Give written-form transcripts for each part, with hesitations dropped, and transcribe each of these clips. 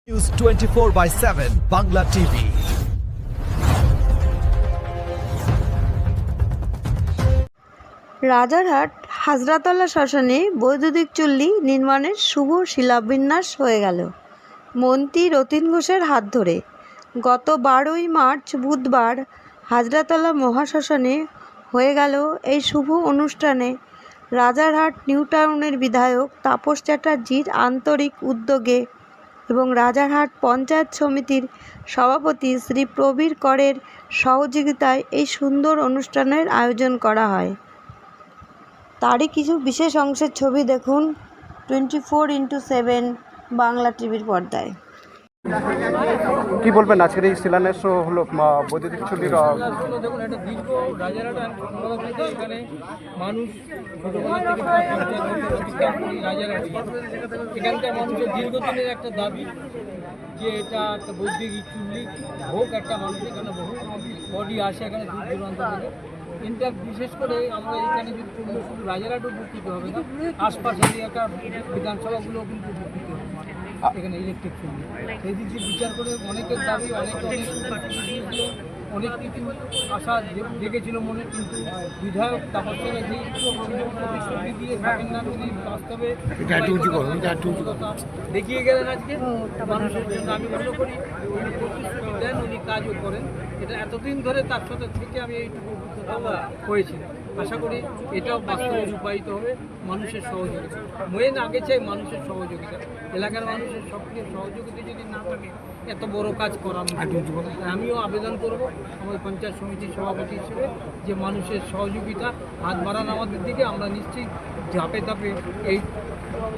News 24/7 Bangla TV. Rajarhat Hajratala শ্মশানে বৈদ্যুতিক চুল্লি নির্মাণের শুভ শিলান্যাস হয়ে গেল মন্ত্রী রতিন ঘোষের হাত ধরে। গত 12ই মার্চ বুধবার হাজরাতলা মহাশ্মশানে হয়ে গেল এই শুভ অনুষ্ঠানে। রাজারহাট নিউ টাউনের বিধায়ক তাপস চ্যাটার্জির আন্তরিক উদ্যোগে এবং রাজারহাট পঞ্চায়েত সমিতির সভাপতি শ্রী প্রবীর করের সহযোগিতায় এই সুন্দর অনুষ্ঠানের আয়োজন করা হয়। তারই কিছু বিশেষ অংশের ছবি দেখুন 24/7 বাংলা টিভির পর্দায়। কি বলবেন আজকের এই শিলান্যাস হলো বৈদ্যুতিক চুল্লির? দেখুন, একটা দীর্ঘ রাজারহাট এখানে মানুষ ছোটবেলা থেকে রাজারহাট এখানকার মানুষের দীর্ঘদিনের একটা দাবি যে এটা একটা বৈদ্যুতিক চুল্লি হোক, একটা মানুষ এখানে বহু বডি আসে এখানে দূর দূরান্ত থেকে। কিন্তু বিশেষ করে আমরা এখানে যদি চুল্লি শুধু রাজারহাটও উপকৃত হবে না, আশপাশের এলাকার বিধানসভাগুলোও কিন্তু উপকৃত হবে এখানে ইলেকট্রিক চুল্লি। সেই দিক দিয়ে বিচার করে অনেকের দাবি অনেক কিছু আশা জেগেছিল মনে, কিন্তু বিধায়ক তাপস চ্যাটার্জি প্রতিশ্রুতি দিয়ে থাকেন না, তিনি বাস্তবে দেখিয়ে গেলেন আজকে মানুষের জন্য। আমি মনে করি উনি প্রতিশ্রুতি দেন, উনি কাজও করেন। এটা এতদিন ধরে তার সাথে থেকে আমি এইটুকু অভিজ্ঞতা হয়েছি। আশা করি এটাও বাস্তবে রূপায়িত হবে মানুষের সহযোগিতা। মেন আগে চাই মানুষের সহযোগিতা, এলাকার মানুষের সক্রিয় সহযোগিতা যদি না থাকে এত বড় কাজ করা মুশকিল। আমিও আবেদন করব আমাদের পঞ্চায়েত সমিতির সভাপতি হিসেবে যে মানুষের সহযোগিতা হাত বাড়ান আমাদের দিকে। আমরা নিশ্চয়ই ধাপে ধাপে এই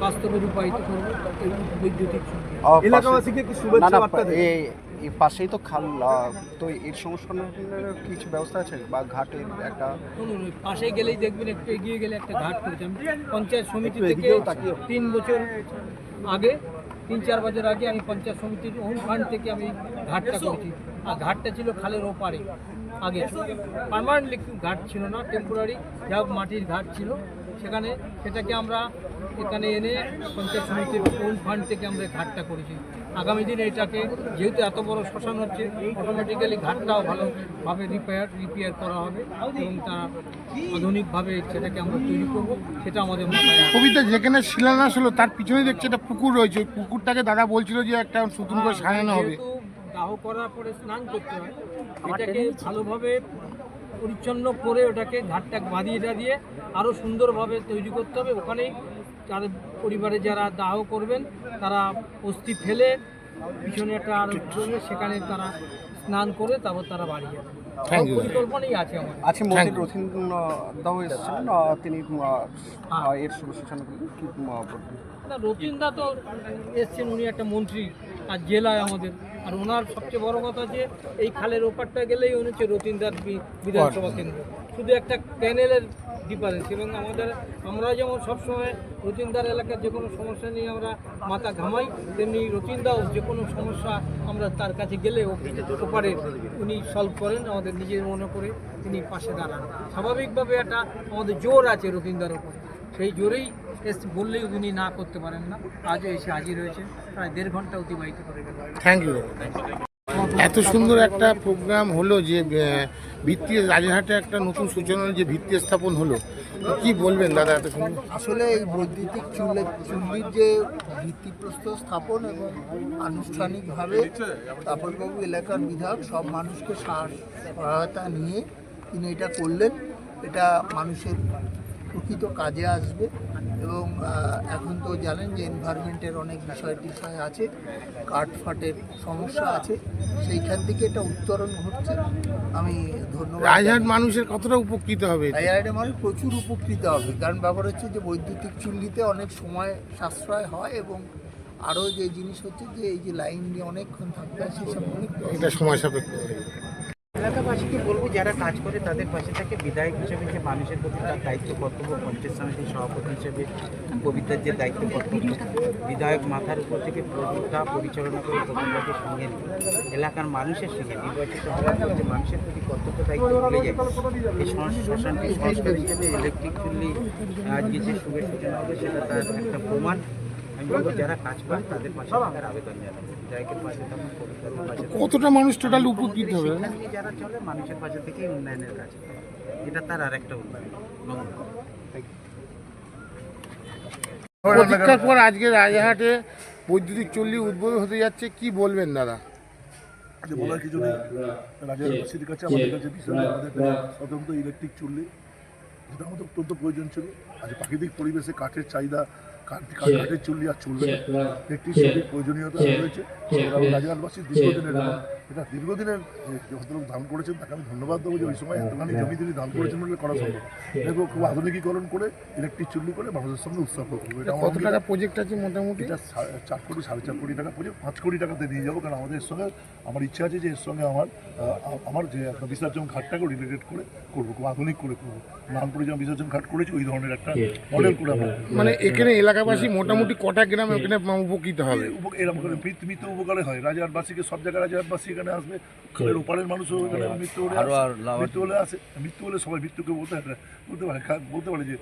বাস্তবে রূপায়িত করবো এই বৈদ্যুতিক এলাকাবাসীকে কি শুভেচ্ছা বার্তা দেন? এই পাশেই তো খাল, তো এর সংস্করণের কিছু ব্যবস্থা আছে বা ঘাটের একটা? পাশে গেলেই দেখবেন, একটু এগিয়ে গেলে একটা ঘাট করেছে। আমি পঞ্চায়েত সমিতি থেকে 3 বছর আগে 3-4 বছর আগে আমি পঞ্চায়েত সমিতির ফান্ড থেকে আমি ঘাটটা করেছি। আর ঘাটটা ছিল খালের ওপারে, আগে পার্মানেন্টলি ঘাট ছিল না, টেম্পোরারি যা মাটির ঘাট ছিল সেখানে। সেটাকে আমরা এখানে এনে পঞ্চায়েত সমিতির ওন ফান্ড থেকে আমরা ঘাটটা করেছি। আগামী দিনে এটাকে যেহেতু এত বড় শ্মশান হচ্ছে, অটোমেটিক্যালি ঘাটটাও ভালোভাবে রিপেয়ার করা হবে এবং তারা আধুনিকভাবে সেটাকে আমরা তৈরি করব, সেটা আমাদের মাথায়। কবিতা যেখানে শিলান্যাস হলো তার পিছনে দেখছি একটা পুকুর রয়েছে, ওই পুকুরটাকে দাদা বলছিল যে একটা নতুন করে সাজানো হবে। দাহ করার পরে স্নান করতে হয়, এটাকে ভালোভাবে পরিচ্ছন্ন করে ওটাকে ঘাটটা বাঁধিয়ে দিয়ে আরও সুন্দরভাবে তৈরি করতে হবে। ওখানেই তাদের পরিবারে যারা দাহ করবেন তারা অস্থি ফেলে পিছনে একটা আরো করবে, সেখানে তারা স্নান করে তারপর তারা বাড়ি যাবে। পরিকল্পনাই আছে আমার। আচ্ছা, মন্ত্রী রথীন দাও এসেছিলেন, তিনি এর সূচনা করলেন, কি বলবেন? না, রতিনদা তো এসছেন, উনি একটা মন্ত্রী আর জেলায় আমাদের। আর ওনার সবচেয়ে বড় কথা যে এই খালের ওপারটা গেলেই উনি হচ্ছে রতিনদার বিধানসভা কেন্দ্র, শুধু একটা ক্যানেলের ডিফারেন্স। এবং আমরা যেমন সবসময় রতিনদার এলাকার যে কোনো সমস্যা নিয়ে আমরা মাথা ঘামাই, তেমনি রতিনদাও যে কোনো সমস্যা আমরা তার কাছে গেলে ওপারে উনি সলভ করেন। আমাদের নিজের মনে করে তিনি পাশে দাঁড়ান। স্বাভাবিকভাবে একটা আমাদের জোর আছে রতিনদার ওপর, সেই জোরেই বললেই উনি না করতে পারেন না। আজও এসে হাজির হয়েছে, প্রায় 1.5 ঘন্টা অতিবাহিত করে গেল। Thank you. এত সুন্দর একটা প্রোগ্রাম হলো যে ভিত্তি রাজারহাটে একটা নতুন সূচনার যে ভিত্তি স্থাপন হলো, কি বলবেন দাদা? এত সুন্দর আসলে এই বৈদ্যুতিক চুল্লির যে ভিত্তিপ্রস্তর স্থাপন এবং আনুষ্ঠানিকভাবে তাপসবাবু এলাকার বিধায়ক সব মানুষকে সহায়তা নিয়ে তিনি এটা করলেন। এটা মানুষের প্রকৃত কাজে আসবে এবং এখন তো জানেন যে এনভায়রনমেন্টের অনেক বিষয় আছে, কাঠফাটের সমস্যা আছে, সেইখান থেকে এটা উত্তরণ ঘটছে। আমি ধন্যবাদ। রাজারহাট মানুষের কতটা উপকৃত হবে? রাজারহাটের মানুষ প্রচুর উপকৃত হবে, কারণ ব্যাপার হচ্ছে যে বৈদ্যুতিক চুল্লিতে অনেক সময় সাশ্রয় হয় এবং আরও যে জিনিস হচ্ছে যে এই যে লাইন নিয়ে অনেকক্ষণ থাকতে হয় সেসব অনেক এটা সময় সাপেক্ষ। এলাকাবাসীকে বলবো যারা কাজ করে তাদের পাশে থাকে। বিধায়ক হিসেবে যে মানুষের প্রতি তার দায়িত্ব কর্তব্য, পঞ্চায়েত সমিতির সভাপতি হিসেবে কবিতার যে দায়িত্ব কর্তব্য, বিধায়ক মাথার উপর থেকে প্রতিটা পরিচালনা করে প্রকল্পকে সঙ্গে নিয়ে এলাকার মানুষের সঙ্গে নির্বাচিত হওয়ার পর যে মানুষের প্রতি কর্তব্য দায়িত্ব ভুলে যায়, এই শ্মশানটি সংস্কার হিসেবে ইলেকট্রিক চুল্লি আজকে যে শুভের সূচনা হবে সেটা তার একটা প্রমাণ। আমি বলবো যারা কাজ করে তাদের পাশে থাকার আবেদন জানাবো, বিধায়কের পাশে থাকুন, কবিতাদের পাশে থাকুন। কতটা মানুষ টোটাল উপকৃত হবে? সেখান থেকে যারা চলে মানুষের পাশে থেকেই উন্নয়নের কাজ করে। এটা তার আরেকটা উন্নয়ন। ধন্যবাদ। প্রতীক্ষার পর আজকে রাজারহাটে বৈদ্যুতিক চুল্লি উদ্বোধন হতে যাচ্ছে, কি বলবেন দাদা? যে বলার কিছু নেই, রাজ্যবাসীর কাছে আমাদের কাছে বিষয় আমাদের কাছে স্বতন্ত্র ইলেকট্রিক চুল্লি, যেটা আমাদের অত্যন্ত প্রয়োজন ছিল। আজ প্রাকৃতিক পরিবেশে কাঠের চাহিদা, কাঠের চুল্লি আর চলবে না, ইলেকট্রিক চুল্লির প্রয়োজনীয়তা রয়েছে। রাজ্যবাসীর দীর্ঘদিনের এটা দীর্ঘদিনের যে ভদ্রলোক দান করেছেন তাকে আমি ধন্যবাদ দেবো, যে ওই সময় এতখানি জমি তিনি দান করেছেন বলে করা সম্ভব। এরপর খুব আধুনিকীকরণ করে ইলেকট্রিক চুল্লি করে মানুষের সঙ্গে উৎসর্গ করবো। এটা কত টাকা প্রজেক্ট আছে মোটামুটি? এটা 4 কোটি 4.5 কোটি টাকা প্রজেক্ট, 5 কোটি টাকাতে নিয়ে যাবো। কারণ আমাদের এর সঙ্গে আমার ইচ্ছা আছে যে এর সঙ্গে আমার যে একটা বিসর্জন ঘাটটাকে রিলেটেড করে করবো, খুব আধুনিক করে করবো। নানপুরে যেমন বিসর্জন ঘাট করেছি ওই ধরনের একটা মডেল করে আমরা মানে এখানে এলাকাবাসী মোটামুটি কটা গ্রাম এখানে উপকৃত হবে? এরকম করে মৃত্যু উপকারে হয়। রাজারহাটবাসীকে সব জায়গায় রাজারহাটবাসী এখানে আসবে, খালের ওপারের মানুষও এখানে মৃত্যু হলে আসে। মৃত্যু হলে সবাই মৃত্যুকে বলতে পারে যে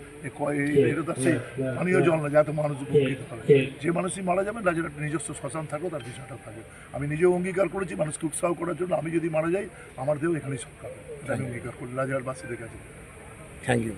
এটা তো সেই পানীয় জল না, যাতে মানুষ উপকৃত হবে। যে মানুষই মারা যাবেন রাজারহাট নিজস্ব শ্মশান থাকো, তার বিষয়টা থাকে। আমি নিজেও অঙ্গীকার করেছি মানুষকে উৎসাহ করার জন্য, আমি যদি মারা যাই আমার দেহ এখানেই সরকার, আমি অঙ্গীকার করি রাজারহাটবাসীদের কাছে। Thank you.